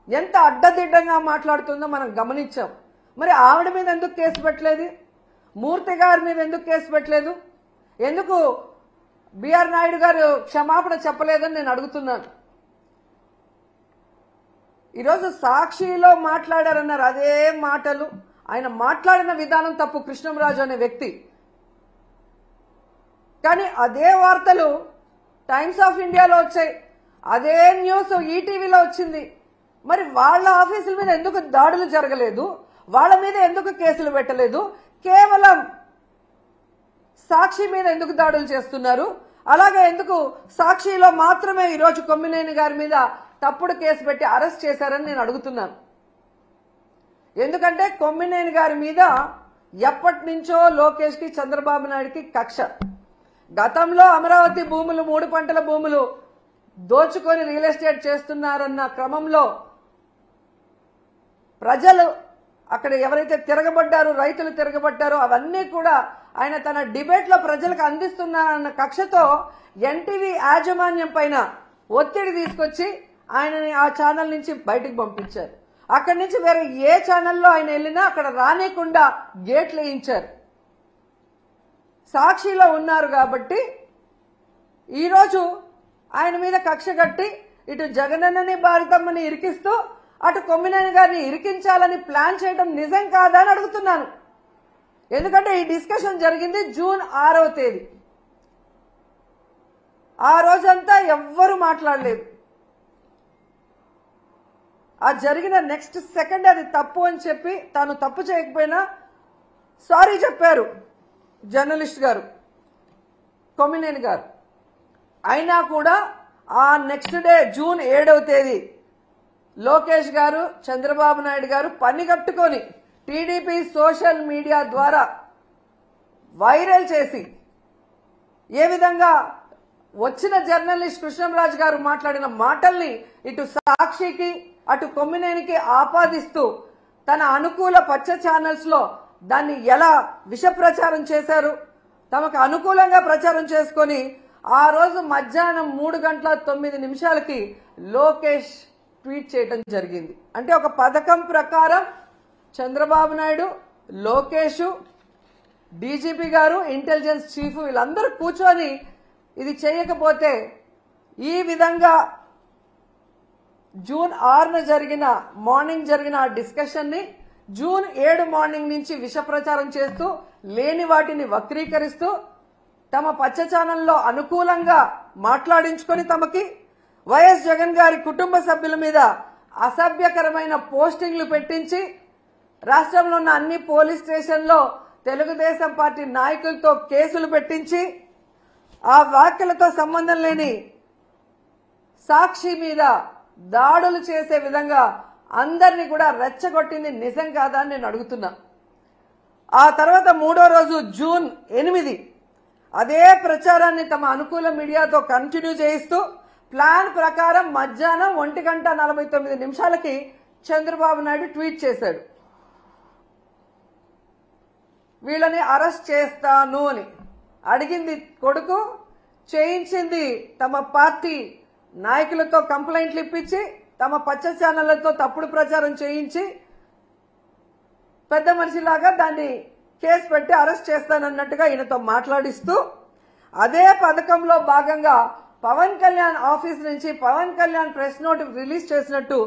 ఎంత అడ్డదిడ్డంగా మాట్లాడుతుందో మనం గమనించాం. మరి ఆవిడ మీద ఎందుకు కేసు పెట్టలేదు? మూర్తి గారి మీద ఎందుకు కేసు పెట్టలేదు? ఎందుకు బిఆర్ నాయుడు గారు క్షమాపణ చెప్పలేదని నేను అడుగుతున్నాను. ఈరోజు సాక్షిలో మాట్లాడారన్నారు, అదే మాటలు ఆయన మాట్లాడిన విధానం తప్పు కృష్ణంరాజు అనే వ్యక్తి. కానీ అదే వార్తలు టైమ్స్ ఆఫ్ ఇండియాలో వచ్చాయి, అదే న్యూస్ ఈటీవీలో వచ్చింది. మరి వాళ్ళ ఆఫీసుల మీద ఎందుకు దాడులు జరగలేదు? వాళ్ళ మీద ఎందుకు కేసులు పెట్టలేదు? కేవలం సాక్షి మీద ఎందుకు దాడులు చేస్తున్నారు? అలాగే ఎందుకు సాక్షిలో మాత్రమే ఈరోజు కొమ్మినేని గారి మీద తప్పుడు కేసు పెట్టి అరెస్ట్ చేశారని నేను అడుగుతున్నాను. ఎందుకంటే కొమ్మినేని గారి మీద ఎప్పటి నుంచో లోకేష్ కి చంద్రబాబు నాయుడుకి కక్ష. గతంలో అమరావతి భూములు 3 పంటల భూములు దోచుకొని రియల్ ఎస్టేట్ చేస్తున్నారన్న క్రమంలో ప్రజలు అక్కడ ఎవరైతే తిరగబడ్డారో, రైతులు తిరగబడ్డారో అవన్నీ కూడా ఆయన తన డిబేట్ లో ప్రజలకు అందిస్తున్నారన్న కక్షతో ఎన్టీవీ యాజమాన్యం పైన ఒత్తిడి తీసుకొచ్చి ఆయనని ఆ ఛానల్ నుంచి బయటకు పంపించారు. అక్కడి నుంచి వేరే ఏ ఛానల్లో ఆయన వెళ్ళినా అక్కడ రానికుండా గేట్లు వేయించారు. సాక్షిలో ఉన్నారు కాబట్టి ఈరోజు ఆయన మీద కక్ష కట్టి ఇటు జగనన్నని భారతమ్మని ఇరికిస్తూ అటు కొమ్మినేని గారిని ఇరికించాలని ప్లాన్ చేయడం నిజం కాదా అని అడుగుతున్నాను. ఎందుకంటే ఈ డిస్కషన్ జరిగింది జూన్ 6వ తేదీ. ఆ రోజంతా ఎవ్వరూ మాట్లాడలేదు. ఆ జరిగిన నెక్స్ట్ సెకండ్ అది తప్పు అని చెప్పి తాను తప్పు చేయకపోయినా సారీ చెప్పారు జర్నలిస్ట్ గారు కొమ్మినేని గారు. అయినా కూడా ఆ నెక్స్ట్ డే జూన్ 7వ తేదీ లోకేష్ గారు, చంద్రబాబు నాయుడు గారు పని కట్టుకొని టీడీపీ సోషల్ మీడియా ద్వారా వైరల్ చేసి ఏ విధంగా వచ్చిన జర్నలిస్ట్ కృష్ణంరాజు గారు మాట్లాడిన మాటల్ని ఇటు సాక్షికి అటు కొమ్మినేనికి ఆపాదిస్తూ తన అనుకూల పచ్చ ఛానల్స్ లో దాన్ని ఎలా విష ప్రచారం చేశారు, తమకు అనుకూలంగా ప్రచారం చేసుకొని ఆ రోజు మధ్యాహ్నం 3:09 లోకేష్ ట్వీట్ చేయడం జరిగింది. అంటే ఒక పథకం ప్రకారం చంద్రబాబు నాయుడు, లోకేష్, డీజీపీ గారు, ఇంటెలిజెన్స్ చీఫ్ వీళ్ళందరూ కూర్చొని ఇది చేయకపోతే ఈ విధంగా జూన్ 6న మార్నింగ్ జరిగిన ఆ డిస్కషన్ ని జూన్ 7 మార్నింగ్ నుంచి విష ప్రచారం చేస్తూ లేని వాటిని వక్రీకరిస్తూ తమ పచ్చ ఛానల్లో అనుకూలంగా మాట్లాడించుకొని తమకి వైఎస్ జగన్ గారి కుటుంబ సభ్యుల మీద అసభ్యకరమైన పోస్టింగ్లు పెట్టించి రాష్ట్రంలో ఉన్న అన్ని పోలీస్ స్టేషన్లో తెలుగుదేశం పార్టీ నాయకులతో కేసులు పెట్టించి ఆ వ్యాఖ్యలతో సంబంధం లేని సాక్షి మీద దాడులు చేసే విధంగా అందరినీ కూడా రెచ్చగొట్టింది నిజం కాదా అని నేను అడుగుతున్నా. ఆ తర్వాత 3వ రోజు జూన్ 8 అదే ప్రచారాన్ని తమ అనుకూల మీడియాతో కంటిన్యూ చేయిస్తూ ప్లాన్ ప్రకారం మధ్యాహ్నం 1:49 చంద్రబాబు నాయుడు ట్వీట్ చేశాడు, వీళ్ళని అరెస్ట్ చేస్తాను అని. అడిగింది కొడుకు, చేయించింది తమ పార్టీ నాయకులతో కంప్లైంట్లు ఇప్పించి తమ పచ్చ ఛానళ్లతో తప్పుడు ప్రచారం చేయించి పెద్ద మనిషిలాగా దాన్ని కేసు పెట్టి అరెస్ట్ చేస్తానన్నట్టుగా ఈయనతో మాట్లాడిస్తూ అదే పథకంలో భాగంగా పవన్ కళ్యాణ్ ఆఫీస్ నుంచి Pawan Kalyan press note release చేసినట్టు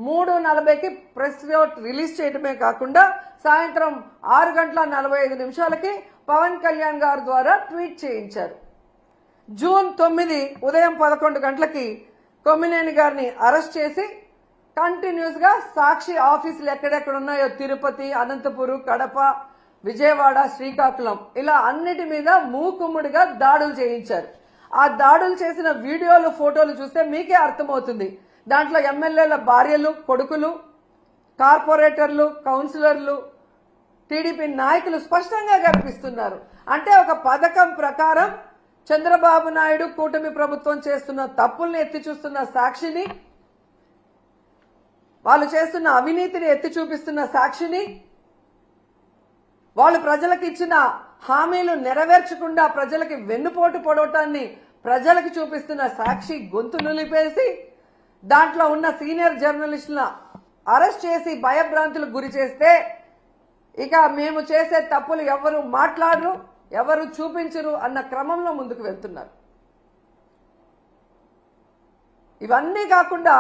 3:40 ప్రెస్ నోట్ రిలీజ్ చేయడమే కాకుండా సాయంత్రం 6:45 పవన్ కళ్యాణ్ గారి ద్వారా ట్వీట్ చేయించారు. జూన్ 9 ఉదయం 11 గంటలకి కొమ్మినేని గారిని అరెస్ట్ చేసి కంటిన్యూస్ గా సాక్షి ఆఫీసులు ఎక్కడెక్కడ ఉన్నాయో తిరుపతి, అనంతపురం, కడప, విజయవాడ, శ్రీకాకుళం ఇలా అన్నిటి మీద మూకుమ్ముడిగా దాడులు చేయించారు. ఆ దాడులు చేసిన వీడియోలు, ఫోటోలు చూస్తే మీకే అర్థమవుతుంది. దాంట్లో ఎమ్మెల్యేల భార్యలు, కొడుకులు, కార్పొరేటర్లు, కౌన్సిలర్లు, టీడీపీ నాయకులు స్పష్టంగా కనిపిస్తున్నారు. అంటే ఒక పథకం ప్రకారం చంద్రబాబు నాయుడు కూటమి ప్రభుత్వం చేస్తున్న తప్పుల్ని ఎత్తి చూస్తున్న సాక్షిని, వాళ్ళు చేస్తున్న అవినీతిని ఎత్తి చూపిస్తున్న సాక్షిని, వాళ్ళు ప్రజలకు ఇచ్చిన హామీలు నెరవేర్చకుండా ప్రజలకి వెన్నుపోటు పొడవటాన్ని ప్రజలకు చూపిస్తున్న సాక్షి గొంతు నులిపేసి దాంట్లో ఉన్న సీనియర్ జర్నలిస్టుల అరెస్ట్ చేసి భయభ్రాంతులకు గురి చేస్తే ఇక మేము చేసే తప్పులు ఎవరు మాట్లాడరు, ఎవరు చూపించరు అన్న క్రమంలో ముందుకు వెళ్తున్నారు. ఇవన్నీ కాకుండా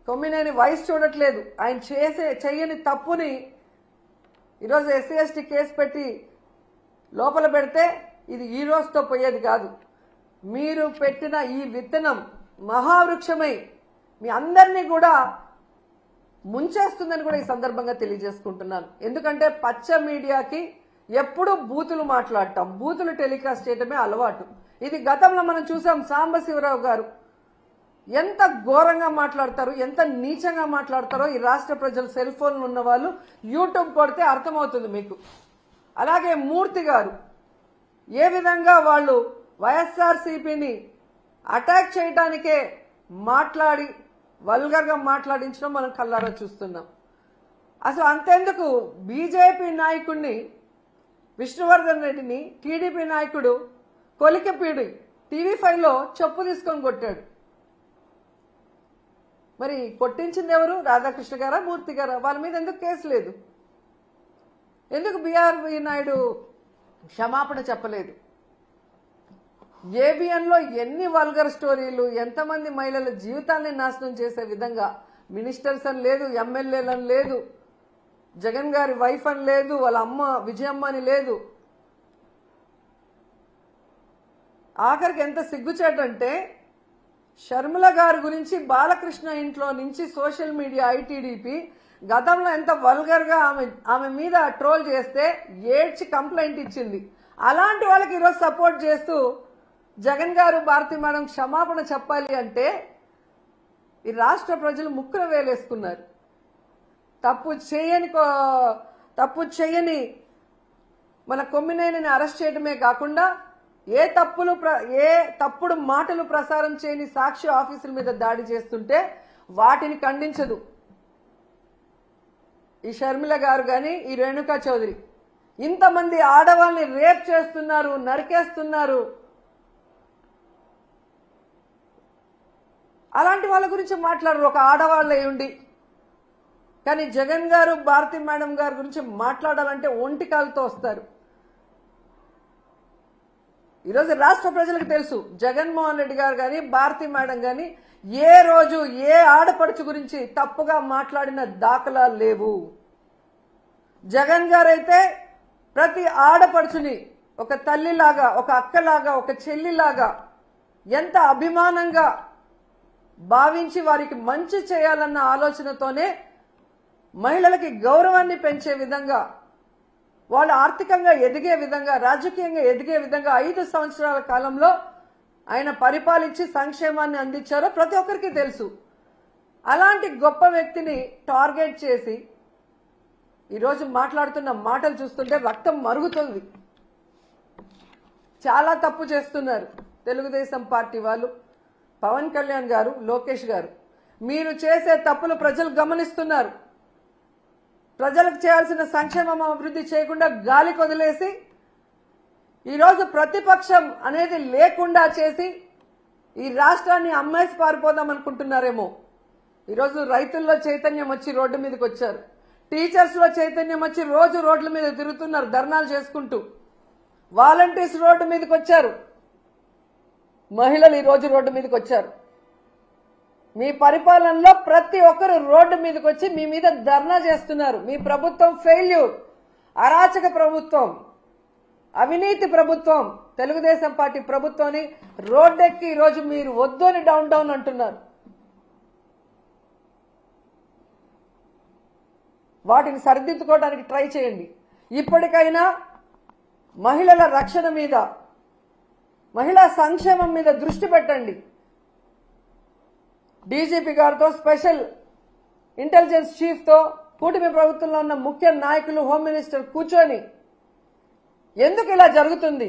కొమ్మినేని వయసు చూడట్లేదు. ఆయన చెయ్యని తప్పుని ఈరోజు ఎస్సీ ఎస్టీ కేసు పెట్టి లోపల పెడితే ఇది ఈ రోజుతో పోయేది కాదు. మీరు పెట్టిన ఈ విత్తనం మహావృక్షమై మీ అందరినీ కూడా ముంచేస్తుందని కూడా ఈ సందర్భంగా తెలియజేసుకుంటున్నాను. ఎందుకంటే పచ్చ మీడియాకి ఎప్పుడూ బూతులు మాట్లాడటం, బూతులు టెలికాస్ట్ చేయటమే అలవాటు. ఇది గతంలో మనం చూసాం. సాంబశివరావు గారు ఎంత ఘోరంగా మాట్లాడతారు, ఎంత నీచంగా మాట్లాడతారో ఈ రాష్ట్ర ప్రజలు సెల్ ఫోన్లు ఉన్న వాళ్ళు యూట్యూబ్ కొడితే అర్థమవుతుంది మీకు. అలాగే మూర్తి గారు ఏ విధంగా వాళ్ళు వైఎస్ఆర్సీపీని అటాక్ చేయడానికే మాట్లాడి వల్గర్గా మాట్లాడించడం మనం కళ్ళారా చూస్తున్నాం. అసలు అంతెందుకు బీజేపీ నాయకుడిని విష్ణువర్ధన్ రెడ్డిని టీడీపీ నాయకుడు కొలికపీడి టీవీ5లో చెప్పు తీసుకొని కొట్టాడు. మరి కొట్టించింది ఎవరు? రాధాకృష్ణ గారా, మూర్తి గారా? వాళ్ళ మీద ఎందుకు కేసు లేదు? ఎందుకు బిఆర్వి నాయుడు క్షమాపణ చెప్పలేదు? ఏబిఎన్లో ఎన్ని వల్గర్ స్టోరీలు, ఎంతమంది మహిళల జీవితాన్ని నాశనం చేసే విధంగా మినిస్టర్స్ అని లేదు, ఎమ్మెల్యేలని లేదు, జగన్ గారి వైఫ్ అని లేదు, వాళ్ళ అమ్మ విజయమ్మ అని లేదు. ఆఖరికి ఎంత సిగ్గుచేటంటే షర్మిల గారి గురించి బాలకృష్ణ ఇంట్లో నుంచి సోషల్ మీడియా ఐటీడీపీ గతంలో ఎంత వల్గర్గా ఆమె మీద ట్రోల్ చేస్తే ఏడ్చి కంప్లైంట్ ఇచ్చింది. అలాంటి వాళ్ళకి ఈరోజు సపోర్ట్ చేస్తూ జగన్ గారు, భారతి మేడం క్షమాపణ చెప్పాలి అంటే ఈ రాష్ట్ర ప్రజలు ముక్కున వేలేసుకున్నారు. తప్పు చేయని మన కొమ్మినేనిని అరెస్ట్ చేయడమే కాకుండా ఏ తప్పుడు మాటలు ప్రసారం చేయని సాక్షి ఆఫీసుల మీద దాడి చేస్తుంటే వాటిని ఖండించదు ఈ షర్మిల గారు గాని, ఈ రేణుకా చౌదరి. ఇంతమంది ఆడవాళ్ళని రేప్ చేస్తున్నారు, నరికేస్తున్నారు. అలాంటి వాళ్ళ గురించి మాట్లాడరు ఒక ఆడవాళ్ళై ఉండి. కానీ జగన్ గారు, భారతి మేడం గారి గురించి మాట్లాడాలంటే ఒంటికాలతో వస్తారు. ఈరోజు రాష్ట్ర ప్రజలకు తెలుసు జగన్మోహన్ రెడ్డి గారు కానీ, భారతి మేడం కానీ ఏ రోజు ఏ ఆడపడుచు గురించి తప్పుగా మాట్లాడిన దాఖలాలు లేవు. జగన్ గారైతే ప్రతి ఆడపడుచుని ఒక తల్లిలాగా, ఒక అక్కలాగా, ఒక చెల్లిలాగా ఎంత అభిమానంగా భావించి వారికి మంచి చేయాలన్న ఆలోచనతోనే మహిళలకి గౌరవాన్ని పెంచే విధంగా, వాళ్ళు ఆర్థికంగా ఎదిగే విధంగా, రాజకీయంగా ఎదిగే విధంగా 5 సంవత్సరాల కాలంలో ఆయన పరిపాలించి సంక్షేమాన్ని అందించారో ప్రతి ఒక్కరికి తెలుసు. అలాంటి గొప్ప వ్యక్తిని టార్గెట్ చేసి ఈరోజు మాట్లాడుతున్న మాటలు చూస్తుంటే రక్తం మరుగుతుంది. చాలా తప్పు చేస్తున్నారు తెలుగుదేశం పార్టీ వాళ్ళు. పవన్ కళ్యాణ్ గారు, లోకేష్ గారు, మీరు చేసే తప్పులు ప్రజలు గమనిస్తున్నారు. ప్రజలకు చేయాల్సిన సంక్షేమం అభివృద్ధి చేయకుండా గాలికి వదిలేసి ఈరోజు ప్రతిపక్షం అనేది లేకుండా చేసి ఈ రాష్ట్రాన్ని అమ్మేసి పారిపోదాం అనుకుంటున్నారేమో. ఈరోజు రైతుల్లో చైతన్యం వచ్చి రోడ్డు మీదకి వచ్చారు. టీచర్స్ లో చైతన్యం వచ్చి రోజు రోడ్ల మీద తిరుగుతున్నారు ధర్నాలు చేసుకుంటూ. వాలంటీర్స్ రోడ్డు మీదకి వచ్చారు. మహిళలు ఈ రోజు రోడ్డు మీదకి వచ్చారు. మీ పరిపాలనలో ప్రతి ఒక్కరు రోడ్డు మీదకి వచ్చి మీ మీద ధర్నా చేస్తున్నారు. మీ ప్రభుత్వం ఫెయిల్యూర్, అరాచక ప్రభుత్వం, అవినీతి ప్రభుత్వం, తెలుగుదేశం పార్టీ ప్రభుత్వాన్ని రోడ్డెక్కి ఈరోజు మీరు వద్దు అని డౌన్ అంటున్నారు. వాటిని సరిదిద్దుకోవడానికి ట్రై చేయండి. ఇప్పటికైనా మహిళల రక్షణ మీద, మహిళా సంక్షేమం మీద దృష్టి పెట్టండి. డీజీపీ గారితో, స్పెషల్ ఇంటెలిజెన్స్ చీఫ్ తో, కూటమి ప్రభుత్వంలో ఉన్న ముఖ్య నాయకులు, హోమ్ మినిస్టర్ కూర్చొని ఎందుకు ఇలా జరుగుతుంది,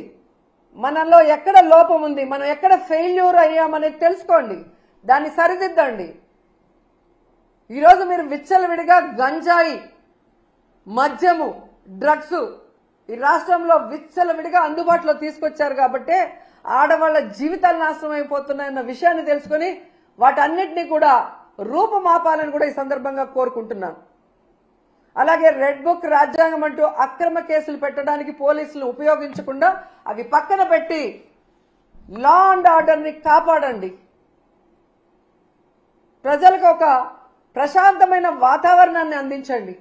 మనలో ఎక్కడ లోపం ఉంది, మనం ఎక్కడ ఫెయిల్యూర్ అయ్యామనేది తెలుసుకోండి, దాన్ని సరిదిద్దండి. ఈరోజు మీరు విచ్చలవిడిగా గంజాయి, మద్యము, డ్రగ్స్ ఈ రాష్ట్రంలో విచ్చలవిడిగా అందుబాటులో తీసుకొచ్చారు కాబట్టి ఆడవాళ్ల జీవితాలు నాశనం అయిపోతున్నాయన్న విషయాన్ని తెలుసుకుని వాటన్నిటినీ కూడా రూపుమాపాలని కూడా ఈ సందర్భంగా కోరుకుంటున్నాను. అలాగే రెడ్ బుక్ రాజ్యాంగం అంటూ అక్రమ కేసులు పెట్టడానికి పోలీసులను ఉపయోగించకుండా అవి పక్కన పెట్టి లా అండ్ ఆర్డర్ని కాపాడండి. ప్రజలకు ఒక ప్రశాంతమైన వాతావరణాన్ని అందించండి.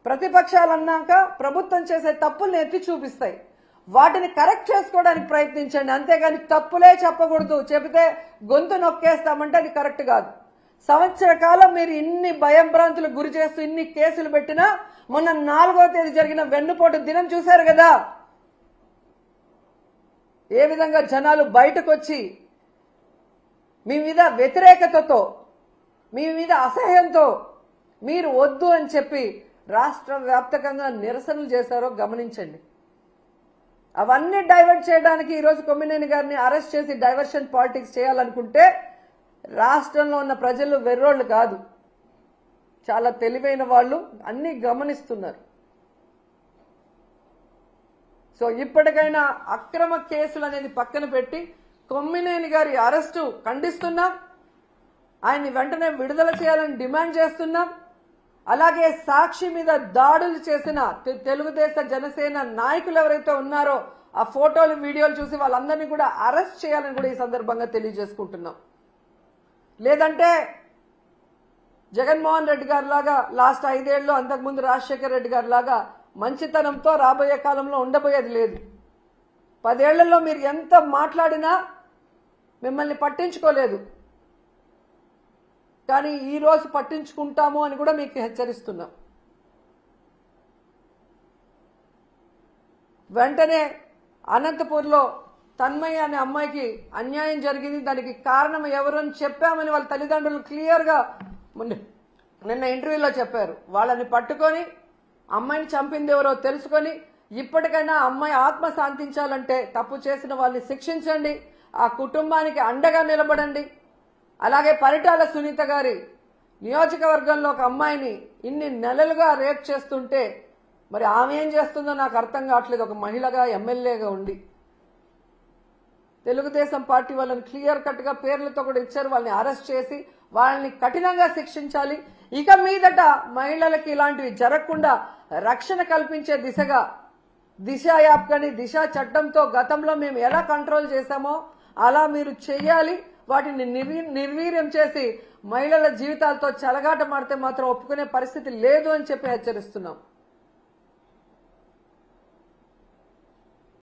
ప్రతిపక్షాలు అన్నాక ప్రభుత్వం చేసే తప్పుల్ని ఎత్తి చూపిస్తాయి, వాటిని కరెక్ట్ చేసుకోవడానికి ప్రయత్నించండి. అంతేగాని తప్పులే చెప్పకూడదు, చెబితే గొంతు నొక్కేస్తామంటే అది కరెక్ట్ కాదు. సంవత్సర కాలం మీరు ఇన్ని భయంభ్రాంతులకు గురి చేస్తూ ఇన్ని కేసులు పెట్టినా మొన్న 4వ తేదీ జరిగిన వెన్నుపోటు దినం చూశారు కదా, ఏ విధంగా జనాలు బయటకు వచ్చి మీ మీద వ్యతిరేకతతో, మీ మీద అసహ్యంతో మీరు వద్దు అని చెప్పి రాష్ట్ర వ్యాప్తంగా నిరసనలు చేశారో గమనించండి. అవన్నీ డైవర్ట్ చేయడానికి ఈరోజు కొమ్మినేని గారిని అరెస్ట్ చేసి డైవర్షన్ పాలిటిక్స్ చేయాలనుకుంటే రాష్ట్రంలో ఉన్న ప్రజలు వెర్రోళ్ళు కాదు, చాలా తెలివైన వాళ్ళు, అన్ని గమనిస్తున్నారు. సో ఇప్పటికైనా అక్రమ కేసులు అనేది పక్కన పెట్టి కొమ్మినేని గారి అరెస్టు ఖండిస్తున్నాం, ఆయన్ని వెంటనే విడుదల చేయాలని డిమాండ్ చేస్తున్నాం. అలాగే సాక్షి మీద దాడులు చేసిన తెలుగుదేశ జనసేన నాయకులు ఎవరైతే ఉన్నారో ఆ ఫోటోలు వీడియోలు చూసి వాళ్ళందరినీ కూడా అరెస్ట్ చేయాలని కూడా ఈ సందర్భంగా తెలియజేసుకుంటున్నాం. లేదంటే జగన్మోహన్ రెడ్డి గారి లాగా లాస్ట్ 5 ఏళ్ళు, అంతకుముందు రాజశేఖర్ రెడ్డి గారి లాగా మంచితనంతో రాబోయే కాలంలో ఉండబోయేది లేదు. 10 ఏళ్లలో మీరు ఎంత మాట్లాడినా మిమ్మల్ని పట్టించుకోలేదు, కానీ ఈ రోజు పట్టించుకుంటాము అని కూడా మీకు హెచ్చరిస్తున్నాం. వెంటనే అనంతపూర్లో తన్మయ్య అనే అమ్మాయికి అన్యాయం జరిగింది, దానికి కారణం ఎవరు అని చెప్పామని వాళ్ళ తల్లిదండ్రులు క్లియర్గా నిన్న ఇంటర్వ్యూలో చెప్పారు. వాళ్ళని పట్టుకొని అమ్మాయిని చంపింది ఎవరో తెలుసుకొని ఇప్పటికైనా అమ్మాయి ఆత్మ శాంతించాలంటే తప్పు చేసిన వాళ్ళని శిక్షించండి, ఆ కుటుంబానికి అండగా నిలబడండి. అలాగే పరిటాల సునీత గారి నియోజకవర్గంలో ఒక అమ్మాయిని ఇన్ని నెలలుగా రేప్ చేస్తుంటే మరి ఆమె ఏం చేస్తుందో నాకు అర్థం కావట్లేదు. ఒక మహిళగా, ఎమ్మెల్యేగా ఉండి తెలుగుదేశం పార్టీ వాళ్ళని క్లియర్ కట్ గా పేర్లతో కూడా ఇచ్చారు. వాళ్ళని అరెస్ట్ చేసి వాళ్ళని కఠినంగా శిక్షించాలి. ఇక మీదట మహిళలకి ఇలాంటివి జరగకుండా రక్షణ కల్పించే దిశగా దిశ యాప్ కానీ దిశ చట్టంతో గతంలో మేము ఎలా కంట్రోల్ చేశామో అలా మీరు చెయ్యాలి. వాటిని నిర్వీర్యం చేసి మహిళల జీవితాలతో చెలగాట మాడితే మాత్రం ఒప్పుకునే పరిస్థితి లేదు అని చెప్పి హెచ్చరిస్తున్నాం.